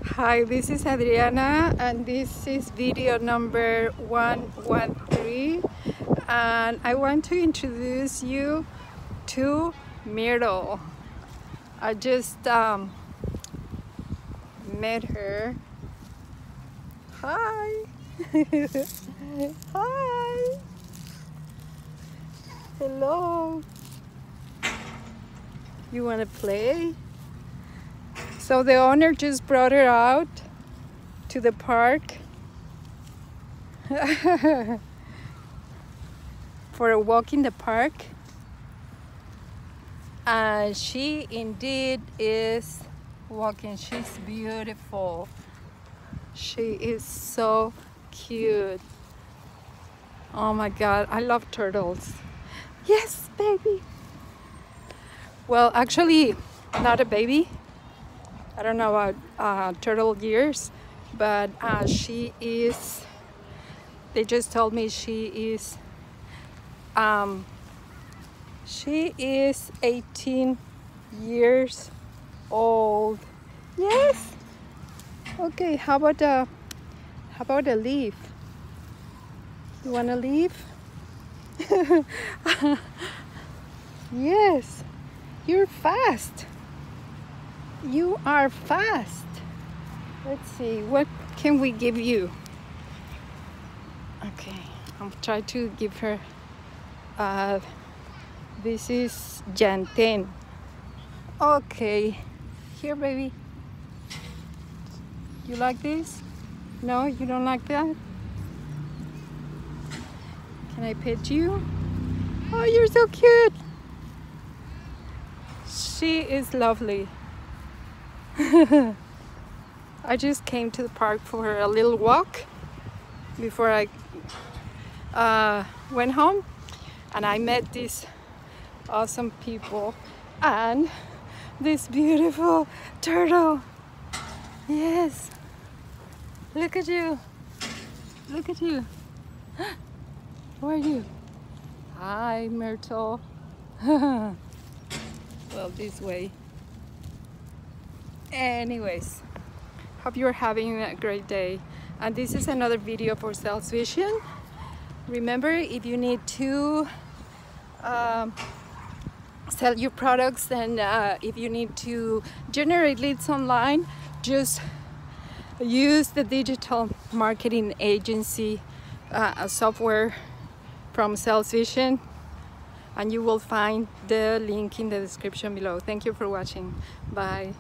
Hi, this is Adriana and this is video number 113, and I want to introduce you to Myrtle. I just met her. Hi. Hi. Hello. You want to play? So the owner just brought her out to the park for a walk in the park, and she indeed is walking. She's beautiful. She is so cute. Oh my God, I love turtles. Yes, baby. Well, actually, not a baby. I don't know about turtle years, but she is, they just told me she is 18 years old. Yes. Okay, how about a leaf? You want to leave? Yes, you're fast. You are fast. Let's see, what can we give you? Okay, I'll try to give her, this is Janten. Okay, here baby. You like this? No, you don't like that? Can I pet you? Oh, you're so cute. She is lovely. I just came to the park for a little walk before I went home, and I met these awesome people and this beautiful turtle. Yes, look at you, look at you. Who are you? Hi, Myrtle. Well, this way. Anyways, hope you're having a great day, and this is another video for SalesVision. Remember, if you need to sell your products, and if you need to generate leads online, just use the digital marketing agency software from SalesVision, and you will find the link in the description below. Thank you for watching. Bye.